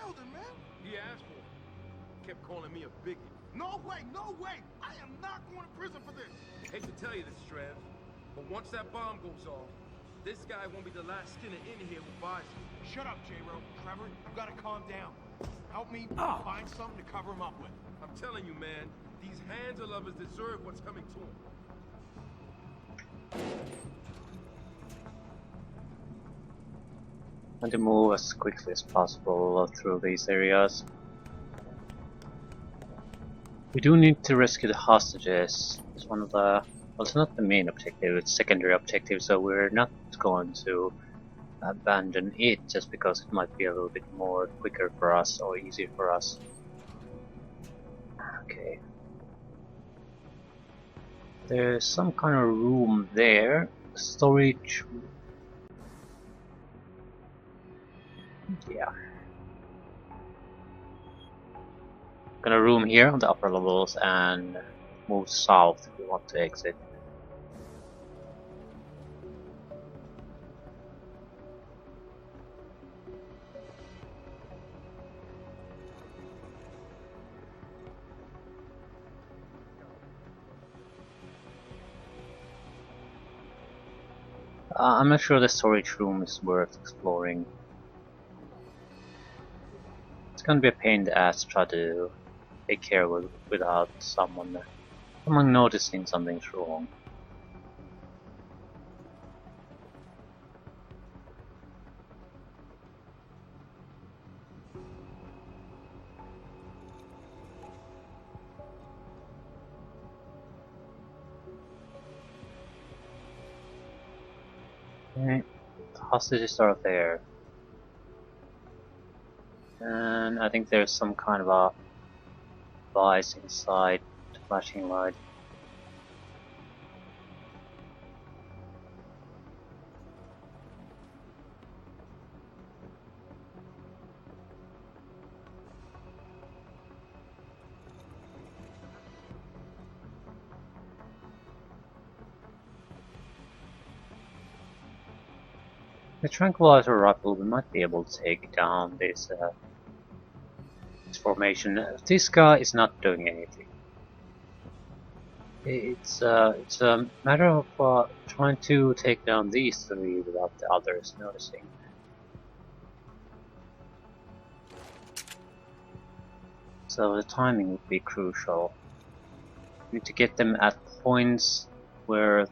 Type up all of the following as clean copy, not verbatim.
killed him, man. He asked for it. Kept calling me a bigot. No way, no way. I am not going to prison for this. Hate to tell you this, Trev, but once that bomb goes off, this guy won't be the last Skinner in here who buys it. Shut up, J-Ro. Trevor, you gotta calm down. Help me find something to cover him up with. I'm telling you, man, these hands of lovers deserve what's coming to them. And to move as quickly as possible through these areas. We do need to rescue the hostages. It's one of the, well, it's not the main objective, it's secondary objective, so we're not going to abandon it just because it might be a little bit more quicker for us or easier for us. Okay. There's some kind of room there. Storage. Yeah. Gonna room here on the upper levels and move south if we want to exit. I'm not sure the storage room is worth exploring. It's gonna be a pain in the ass to try to take care of it without someone noticing something's wrong. Okay, the hostages are there. And I think there's some kind of a device inside the flashing light. The tranquilizer rifle, we might be able to take down this formation. This guy is not doing anything. It's a matter of trying to take down these three without the others noticing. So the timing would be crucial. We need to get them at points where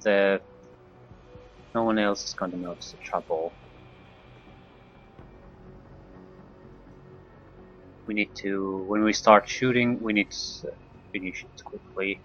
no one else is going to notice the trouble. We need to, when we start shooting, we need to finish it quickly.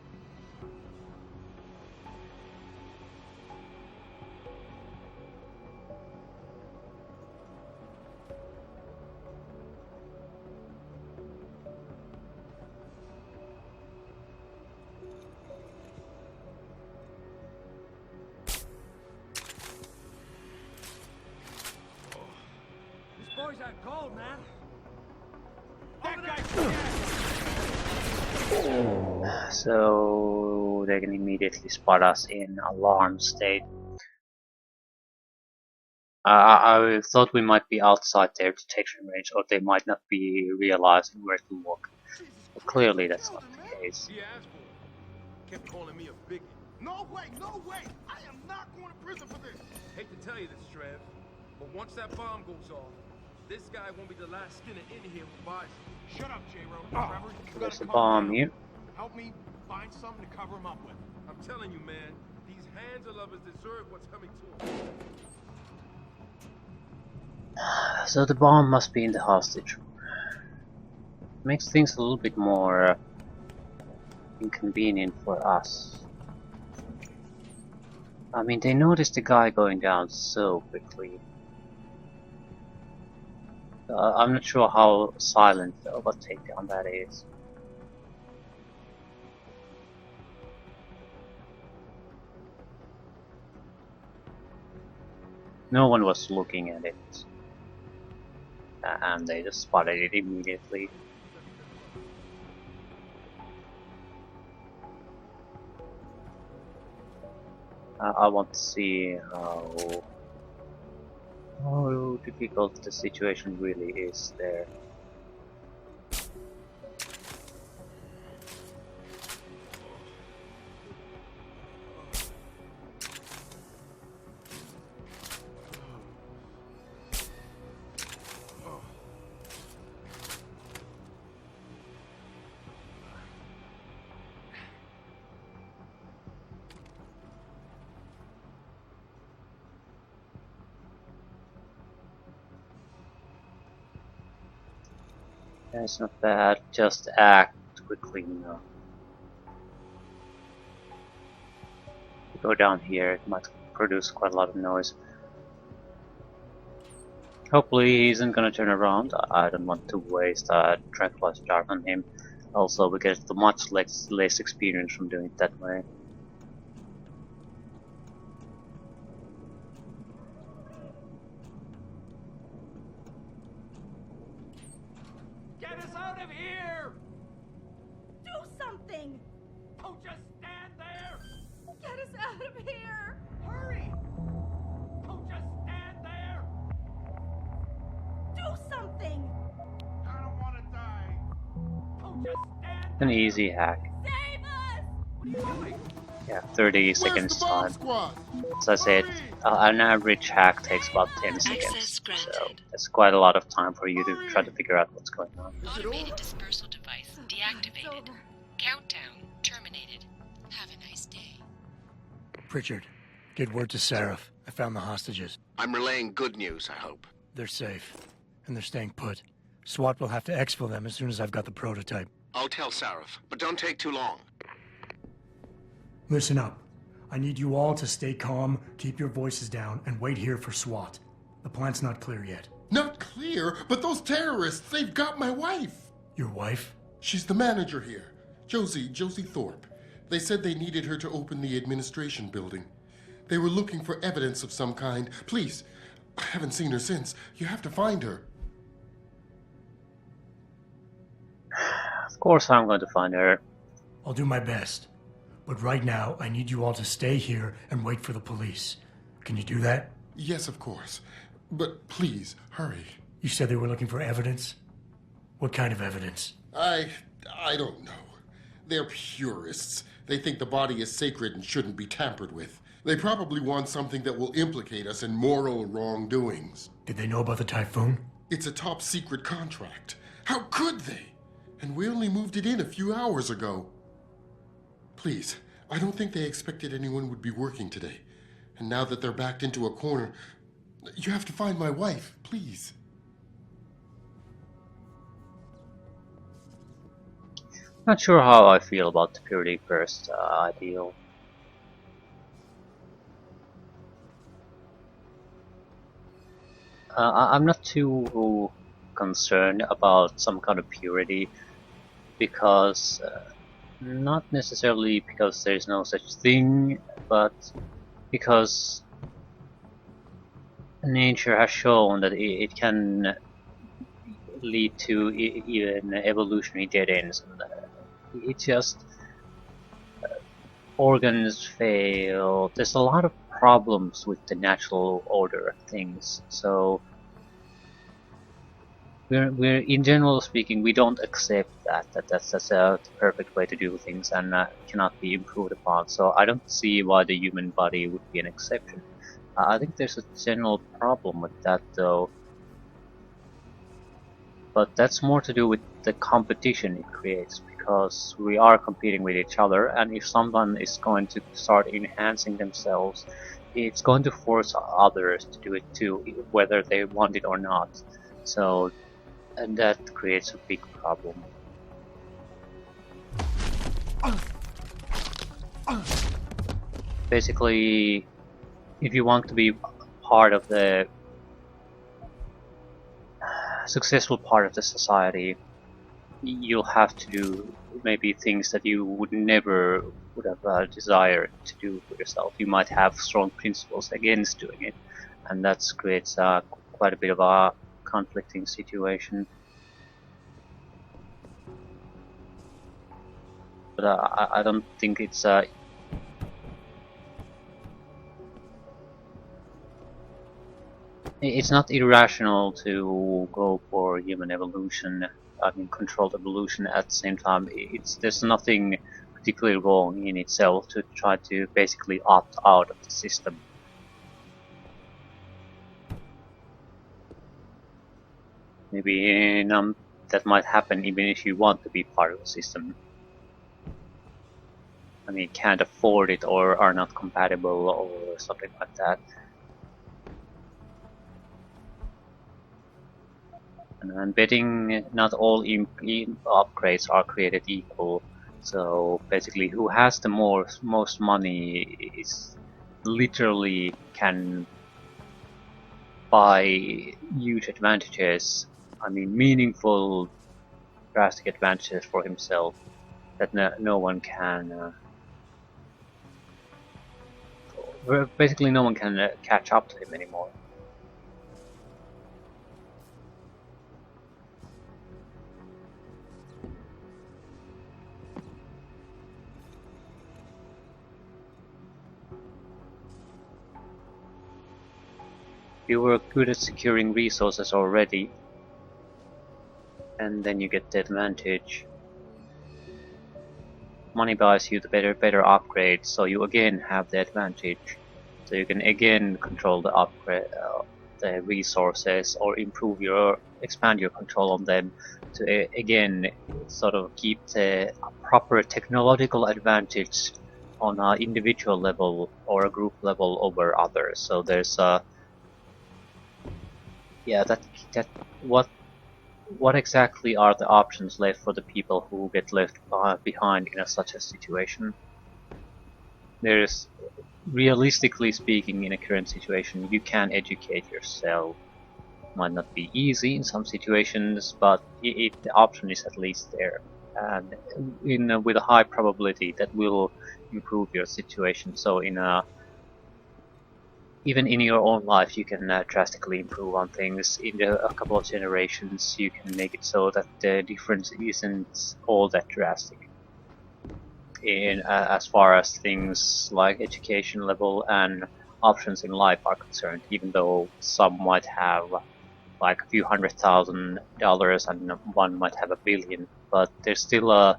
These boys are cold, man. That guy. So they can immediately spot us in alarm state. I thought we might be outside their detection range, or they might not be realizing where to look. But clearly that's not the case. He asked for it. Kept calling me a bigot. No way, no way. I am not going to prison for this. Hate to tell you this, Trev, but once that bomb goes off, this guy won't be the last Skinner in here who buys it. Shut up, J-Ro. Trevor, you There's gotta a calm bomb down. here. Help me find something to cover him up with. I'm telling you, man, these hands of lovers deserve what's coming to them. So the bomb must be in the hostage room. Makes things a little bit more inconvenient for us. I mean, they noticed the guy going down so quickly. I'm not sure how silent of a takedown that is. No one was looking at it. And they just spotted it immediately. I want to see how difficult the situation really is there. That's not bad, just act quickly, you know. If you go down here, it might produce quite a lot of noise. Hopefully he isn't gonna turn around. I don't want to waste a tranquilizer dart on him. Also, we get much less experience from doing it that way. Get us out of here! Do something! Don't just stand there! Get us out of here! Hurry! Don't just stand there! Do something! I don't want to die! Don't just stand An there! easy hack. Save us! What are you doing? Yeah, 30 Where's seconds the bomb time. squad? As I said, an average hack takes about 10 seconds. So that's quite a lot of time for you to try to figure out what's going on. Automated dispersal device It's deactivated. over. Countdown terminated. Have a nice day. Pritchard, get word to Seraph. I found the hostages. I'm relaying good news, I hope. They're safe, and they're staying put. SWAT will have to exfil them as soon as I've got the prototype. I'll tell Sarif, but don't take too long. Listen up. I need you all to stay calm, keep your voices down, and wait here for SWAT. The plant's not clear yet. Not clear, but those terrorists, they've got my wife. Your wife? She's the manager here. Josie Thorpe. They said they needed her to open the administration building. They were looking for evidence of some kind. Please, I haven't seen her since. You have to find her. Of course I'm going to find her. I'll do my best. But right now, I need you all to stay here and wait for the police. Can you do that? Yes, of course. But please, hurry. You said they were looking for evidence? What kind of evidence? I don't know. They're purists. They think the body is sacred and shouldn't be tampered with. They probably want something that will implicate us in moral wrongdoings. Did they know about the typhoon? It's a top secret contract. How could they? And we only moved it in a few hours ago. Please, I don't think they expected anyone would be working today. And now that they're backed into a corner, you have to find my wife, please. Not sure how I feel about the purity first ideal. I'm not too concerned about some kind of purity because not necessarily because there is no such thing, but because nature has shown that it can lead to even evolutionary dead ends. It just organs fail. There's a lot of problems with the natural order of things. So we're in general speaking, we don't accept that's the perfect way to do things and cannot be improved upon. So I don't see why the human body would be an exception. I think there's a general problem with that though. But that's more to do with the competition it creates, because we are competing with each other, and if someone is going to start enhancing themselves, it's going to force others to do it too, whether they want it or not. So, and that creates a big problem. Basically, if you want to be part of the successful part of the society, you'll have to do maybe things that you would never would have desired to do for yourself. You might have strong principles against doing it, and that creates quite a bit of a conflicting situation. But I don't think it's it's not irrational to go for human evolution. I mean, controlled evolution. At the same time, there's nothing particularly wrong in itself to try to basically opt out of the system. Maybe that might happen even if you want to be part of the system. I mean, can't afford it or are not compatible or something like that. And I'm betting not all upgrades are created equal. So basically, who has the most money is literally can buy huge advantages. I mean, meaningful, drastic advantages for himself that no one can. Basically, no one can catch up to him anymore. You were good at securing resources already, and then you get the advantage. Money buys you the better upgrades, so you again have the advantage. So you can again control the upgrade, the resources, or expand your control on them to again sort of keep the proper technological advantage on an individual level or a group level over others. So there's a yeah, that what exactly are the options left for the people who get left behind in such a situation? There's, realistically speaking, in a current situation, you can educate yourself. Might not be easy in some situations, but the option is at least there, and with a high probability that will improve your situation. So even in your own life, you can drastically improve on things. In a couple of generations, you can make it so that the difference isn't all that drastic. In as far as things like education level and options in life are concerned, even though some might have like a few $100,000 and one might have $1 billion, but there's still a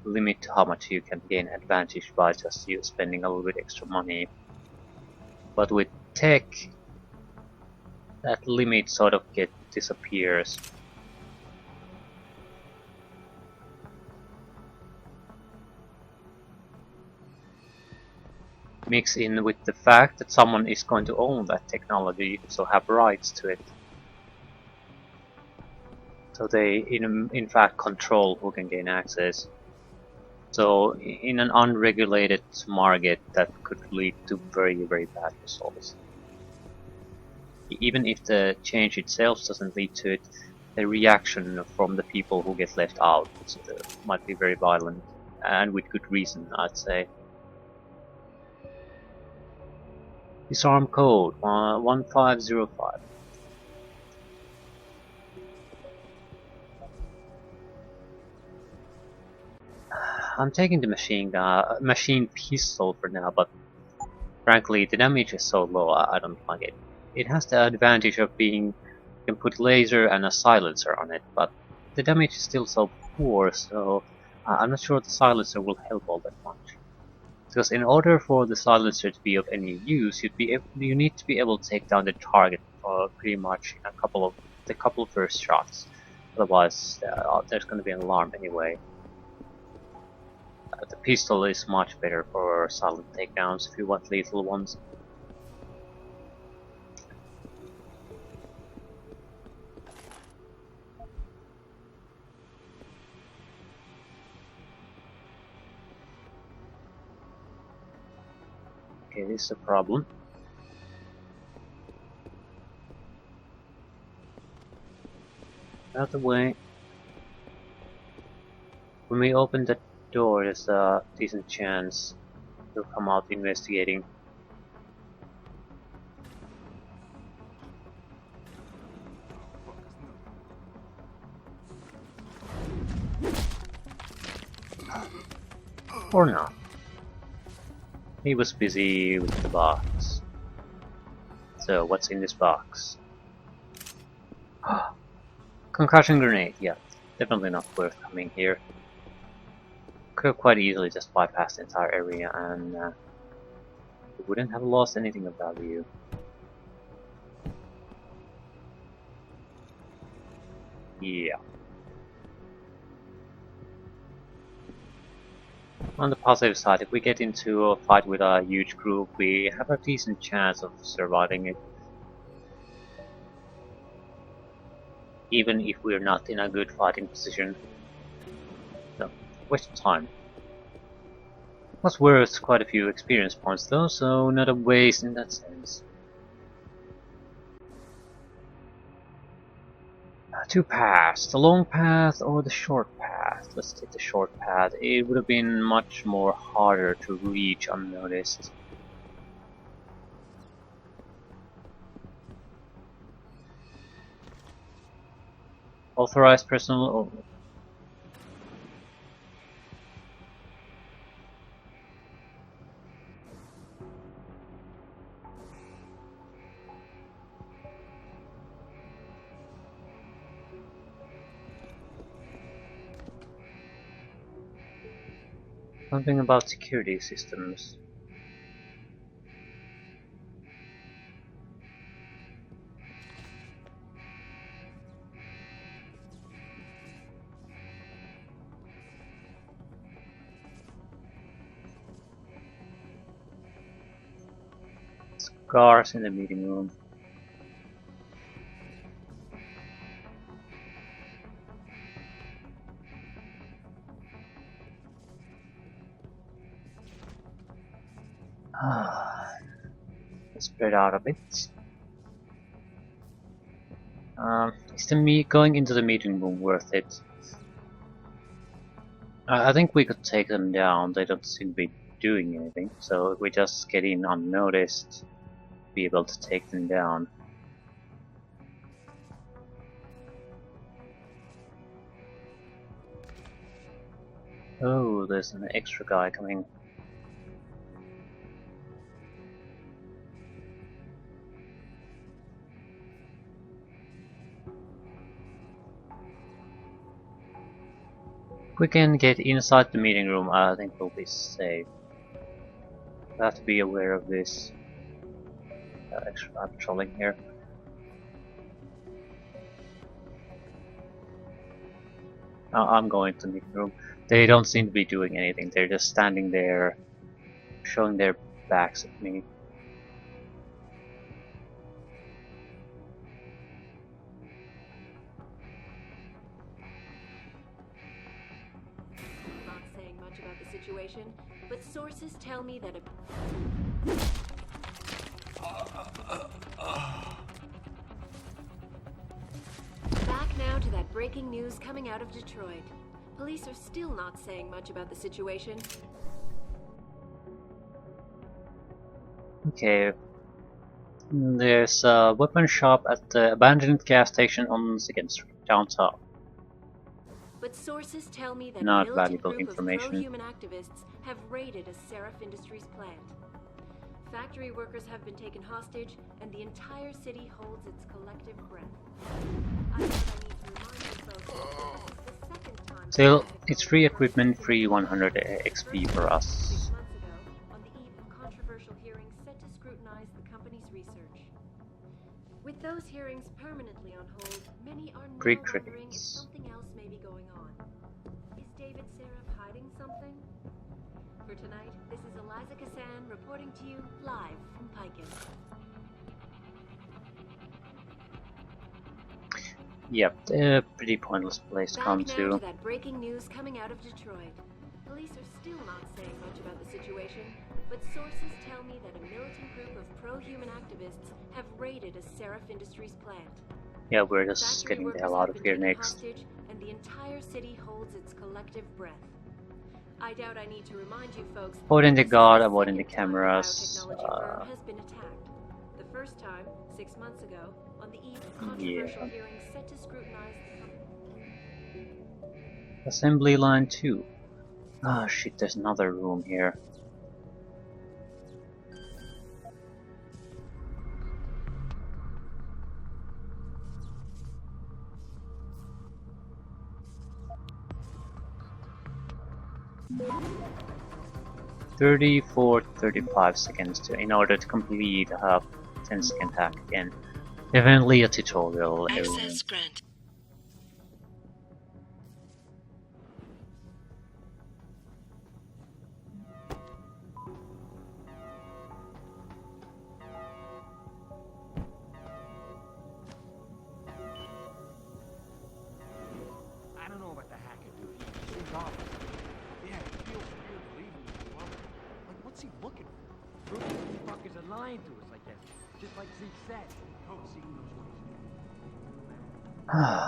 limit to how much you can gain advantage by just you spending a little bit extra money. But with tech, that limit sort of disappears. Mix in with the fact that someone is going to own that technology, so have rights to it. So they in fact control who can gain access. So in an unregulated market, that could lead to very bad results. Even if the change itself doesn't lead to it, the reaction from the people who get left out might be very violent, and with good reason, I'd say. Disarm code 1505. I'm taking the machine pistol for now, but frankly, the damage is so low, I don't like it. It has the advantage of being, you can put laser and a silencer on it, but the damage is still so poor, so I'm not sure the silencer will help all that much. Because in order for the silencer to be of any use, you need to be able to take down the target pretty much in the couple first shots. Otherwise, there's going to be an alarm anyway. The pistol is much better for silent takedowns if you want lethal ones. Okay, this is a problem. Out of the way. When we open the door, there's a decent chance he'll come out investigating. Or not. He was busy with the box. So what's in this box? Concussion grenade, yeah. Definitely not worth coming here. Could have quite easily just bypassed the entire area and we wouldn't have lost anything of value. Yeah. On the positive side, if we get into a fight with a huge group, we have a decent chance of surviving it. even if we're not in a good fighting position. So, waste of time. Was worth quite a few experience points though, so not a waste in that sense. Two paths, the long path or the short path. Let's take the short path. It would have been much more harder to reach unnoticed. Authorized personnel only. Something about security systems. Scars in the meeting room. Spread out a bit. Is going into the meeting room worth it? I think we could take them down. They don't seem to be doing anything, so if we just get in unnoticed, be able to take them down. Oh, there's an extra guy coming. If we can get inside the meeting room, I think we'll be safe. We have to be aware of this extra guy patrolling here. I'm going to the meeting room. They don't seem to be doing anything. They're just standing there, showing their backs at me. Not saying much about the situation, but sources tell me that Back now to that breaking news coming out of Detroit. Police are still not saying much about the situation. Okay. There's a weapon shop at the abandoned gas station on 2nd Street, downtown. But sources tell me that Not a militant valuable group information. of pro-human activists have raided a Seraph Industries plant. Factory workers have been taken hostage, and the entire city holds its collective breath. I need to remind you folks that this is the second time Still, it's free equipment, free 100 XP for us. 6 months ago, on the eve of controversial hearings set to scrutinize the company's research. With those hearings permanently on hold, many are now Free wondering if credits. something else may be going on. Is David Seraph hiding something? For tonight, this is Eliza Kassan reporting to you live from Piken. Yep, a pretty pointless place to Back come now to. to that breaking news coming out of Detroit. Police are still not saying much about the situation, but sources tell me that a militant group of pro-human activists have raided a Seraph Industries plant. Yeah, we're just Factory getting the workers hell out have of been here taken next. hostage, and the entire city holds its collective breath. I doubt I need to remind you folks. Avoiding the this is guard, the avoiding the second time cameras. biotechnology firm has been attacked. The first time, 6 months ago, on the eve of controversial hearings set to scrutinize the company. Assembly line 2. Ah shit, there's another room here. (34 to 35 seconds in order to complete a 10-second hack again. Definitely a tutorial. Everyone. Access grant. Just like Zeke said. Oh, Zeke knows what he's doing.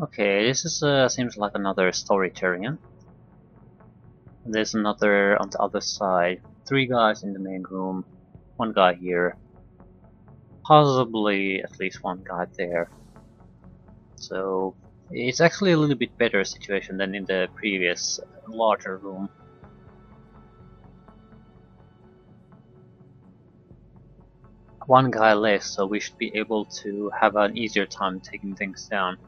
Okay, this is seems like another storytelling. There's another on the other side. 3 guys in the main room, 1 guy here, possibly at least 1 guy there. So it's actually a little bit better situation than in the previous larger room. One guy less, so we should be able to have an easier time taking things down.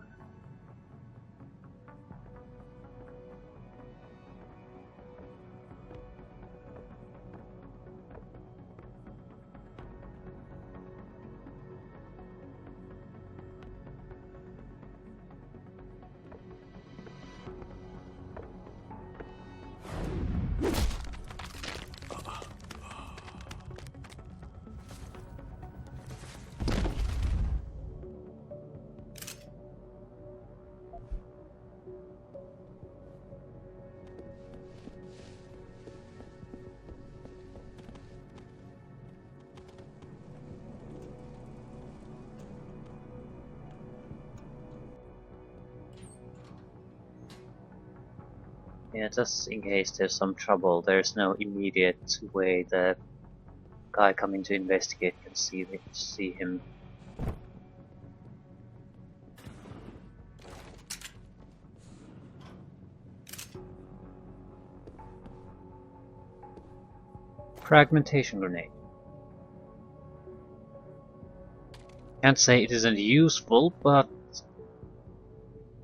Yeah, just in case there's some trouble, there's no immediate way the guy coming to investigate can see him. Fragmentation grenade. Can't say it isn't useful, but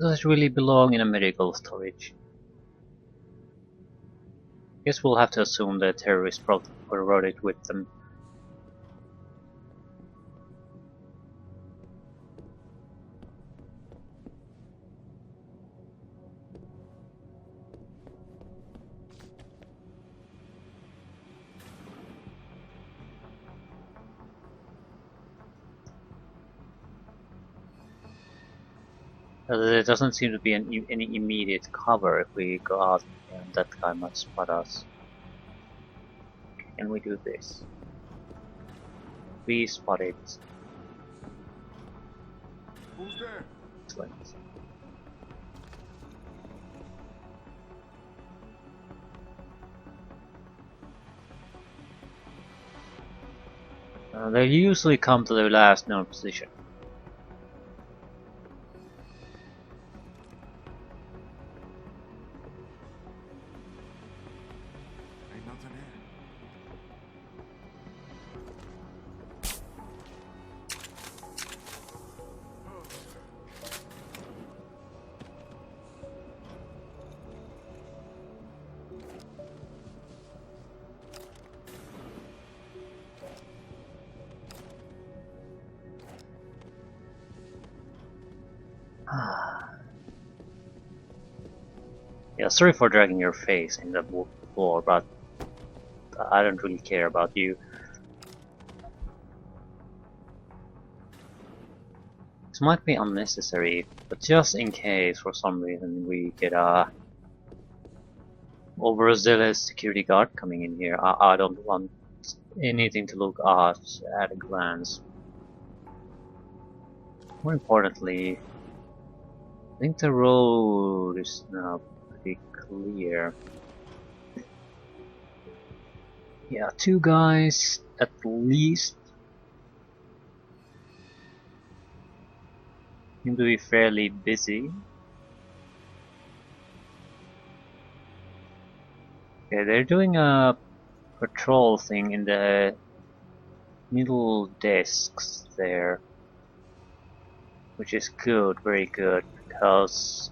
does it really belong in a medical storage? Guess we'll have to assume the terrorists brought it with them. There doesn't seem to be any immediate cover if we go out and that guy might spot us. Can we do this? We spot it. Who's there? Excellent. They usually come to their last known position. Ain't nothing here. Yeah, sorry for dragging your face in the floor, but I don't really care about you. This might be unnecessary, but just in case for some reason we get a overzealous security guard coming in here, I don't want anything to look at a glance. More importantly, I think the road is now pretty clear. Yeah, 2 guys at least. Seem to be fairly busy. Okay, they're doing a patrol thing in the middle desks there, which is good, very good, because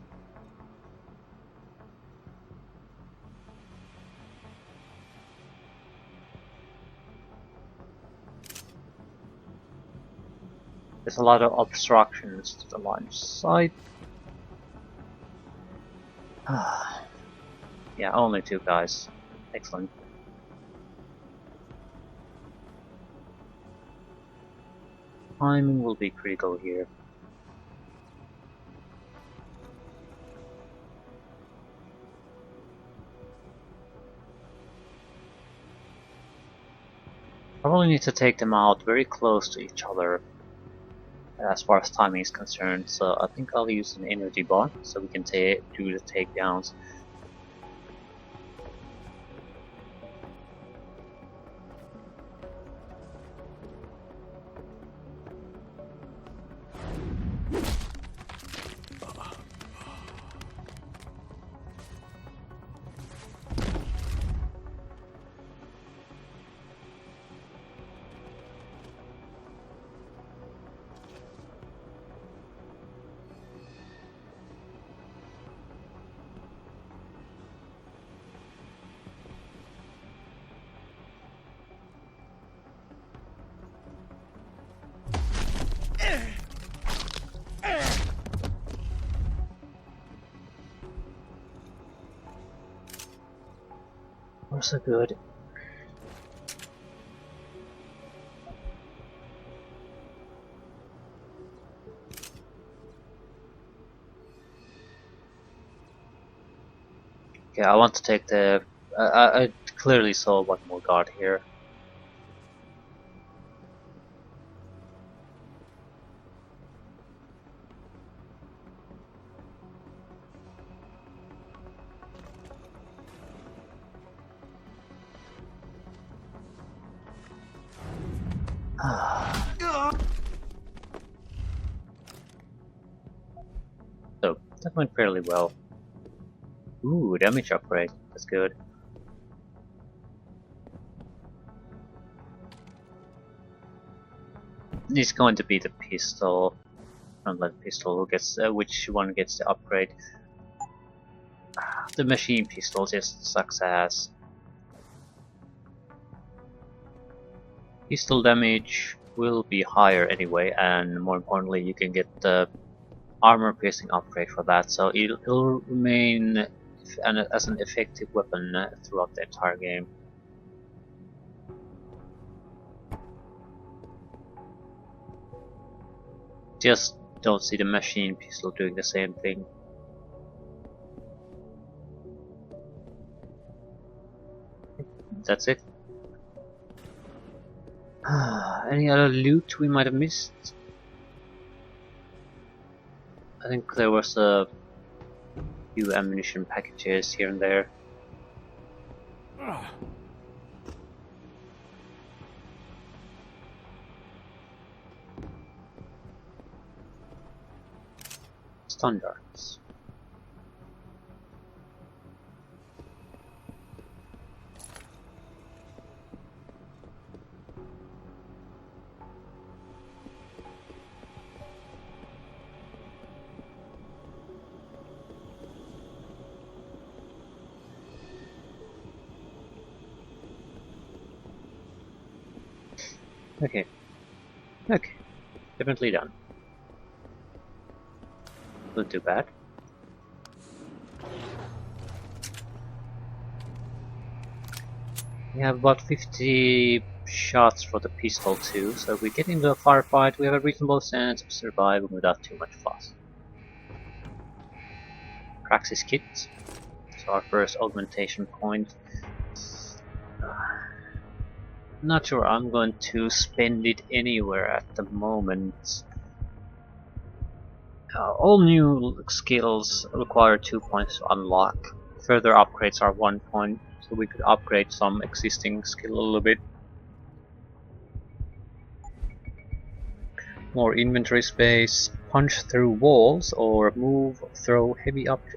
there's a lot of obstructions to the line of sight. Yeah, only 2 guys. Excellent. Timing will be critical here. Probably need to take them out very close to each other as far as timing is concerned, so I think I'll use an energy bar so we can do the takedowns. We're so good. Okay, I want to take the... I clearly saw one more guard here. So, that went fairly well. Ooh, damage upgrade. That's good. It's going to be the pistol. Unless pistol who gets which one gets the upgrade. The machine pistol just sucks ass. Pistol damage will be higher anyway, and more importantly, you can get the armor piercing upgrade for that, so it'll remain as an effective weapon throughout the entire game. Just don't see the machine pistol doing the same thing. That's it. Any other loot we might have missed? I think there was a few ammunition packages here and there. Standards. Okay. Okay. Definitely done. Not too bad. We have about 50 shots for the pistol too, so if we get into a firefight, we have a reasonable chance of surviving without too much fuss. Praxis kit. So our first augmentation point. Not sure I'm going to spend it anywhere at the moment. All new skills require 2 points to unlock. Further upgrades are 1 point, so we could upgrade some existing skill a little bit. More inventory space, punch through walls, or move, throw heavy objects.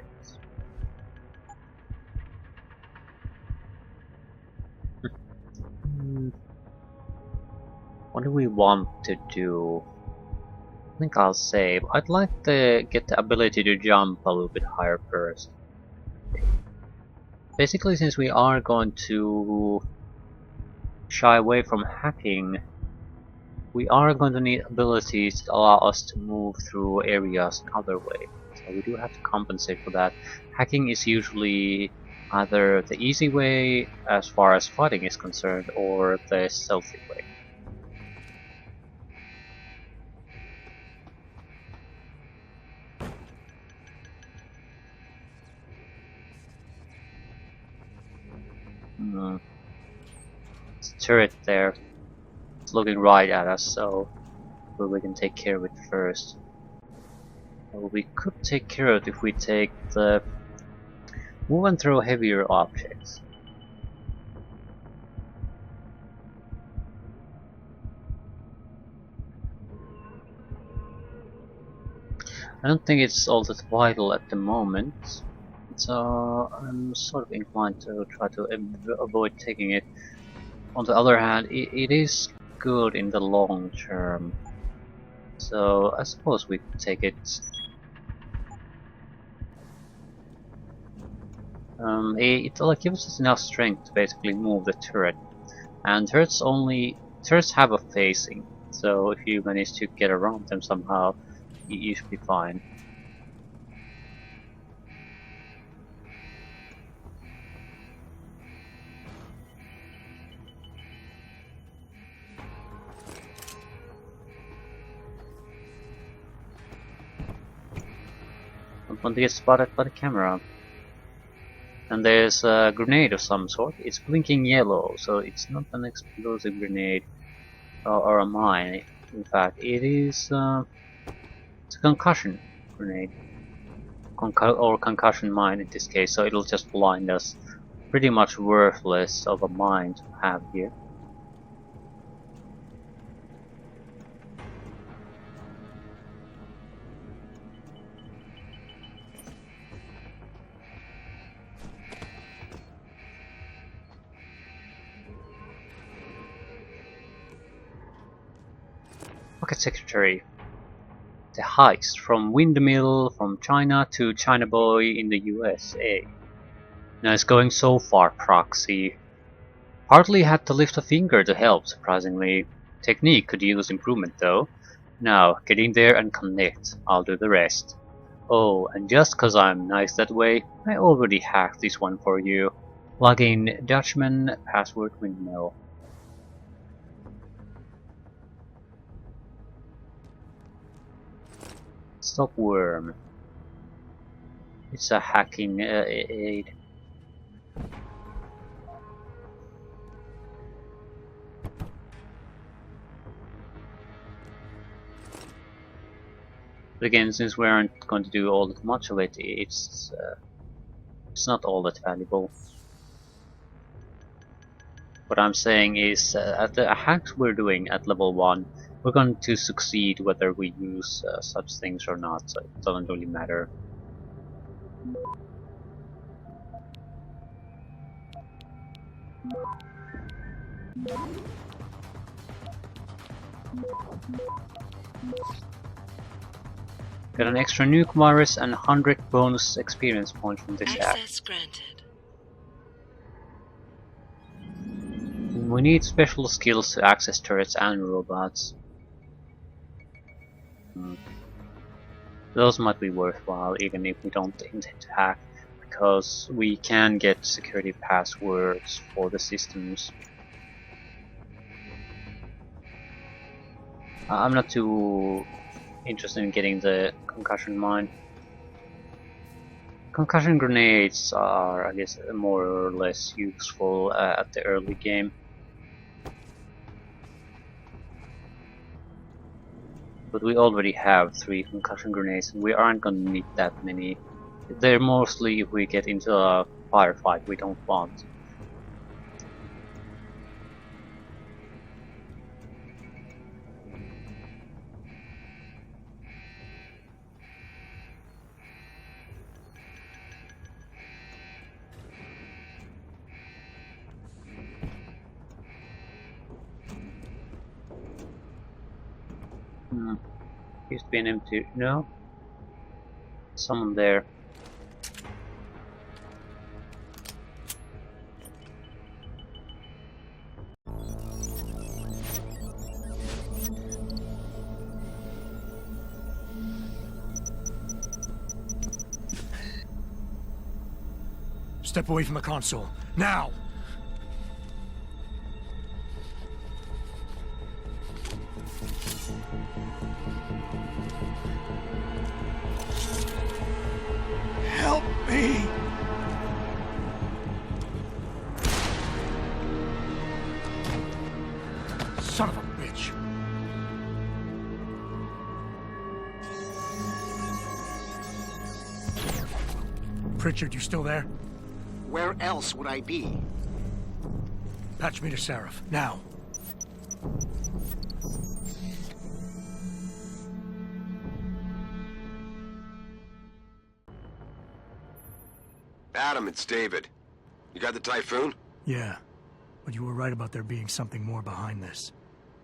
What do we want to do? I think I'll save. I'd like to get the ability to jump a little bit higher first. Basically, since we are going to shy away from hacking, we are going to need abilities that allow us to move through areas another way. So we do have to compensate for that. Hacking is usually either the easy way as far as fighting is concerned, or the stealthy way. There's a turret there. it's looking right at us, so we can take care of it first. Well, we could take care of it if we take the move and throw heavier objects. I don't think it's all that vital at the moment, so I'm sort of inclined to try to avoid taking it. On the other hand, it is good in the long term, so I suppose we could take it. It gives us enough strength to basically move the turret, and turrets have a facing, so if you manage to get around them somehow, you should be fine. Don't want to get spotted by the camera. And there's a grenade of some sort. It's blinking yellow, so it's not an explosive grenade or a mine. In fact, it is it's a concussion grenade. Or concussion mine in this case, so it'll just blind us. Pretty much worthless of a mine to have here. Pocket Secretary. The heist from Windmill from China to China Boy in the USA. Nice going so far, Proxy. Hardly had to lift a finger to help, surprisingly. Technique could use improvement though. Now, get in there and connect. I'll do the rest. Oh, and just cause I'm nice that way, I already hacked this one for you. Plug in Dutchman, password Windmill. Stop worm. It's a hacking aid. But again, since we aren't going to do all that much of it, it's not all that valuable. What I'm saying is, at the hacks we're doing at level 1, we're going to succeed whether we use such things or not, so it doesn't really matter. Got an extra nuke virus and 100 bonus experience points from this hack. Access granted. We need special skills to access turrets and robots. Those might be worthwhile even if we don't intend to hack, because we can get security passwords for the systems. I'm not too interested in getting the concussion mine. Concussion grenades are, I guess, more or less useful at the early game. But we already have 3 concussion grenades and we aren't going to need that many. They're mostly if we get into a firefight we don't want. Used to be an empty. No? Someone there. Step away from the console. Now! Help me! Son of a bitch! Pritchard, you still there? Where else would I be? Patch me to Sarif, now. Adam, it's David. You got the Typhoon? Yeah, but you were right about there being something more behind this.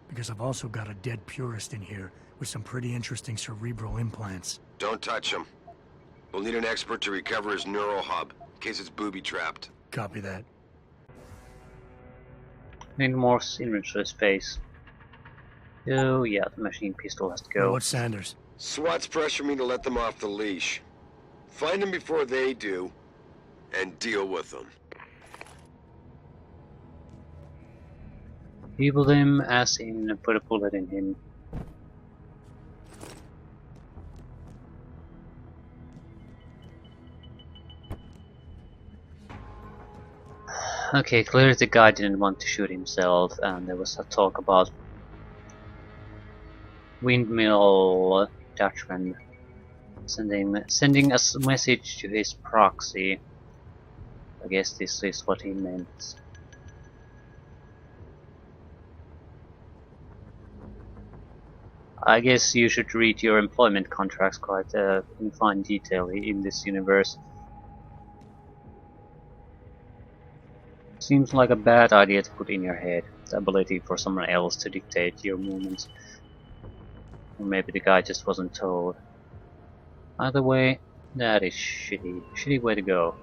Because I've also got a dead purist in here with some pretty interesting cerebral implants. Don't touch him. We'll need an expert to recover his neural hub, in case it's booby-trapped. Copy that. Need more inventory space. Oh yeah, the machine pistol has to go. What's Sanders? SWAT's pressure me to let them off the leash. Find them before they do, and deal with them. Evil him as in put a bullet in him. Okay, clearly the guy didn't want to shoot himself, and there was a talk about windmill Dutchman sending a message to his proxy. I guess this is what he meant. I guess you should read your employment contracts quite in fine detail in this universe. Seems like a bad idea to put in your head, the ability for someone else to dictate your movements. Or maybe the guy just wasn't told. Either way, that is shitty. Shitty way to go.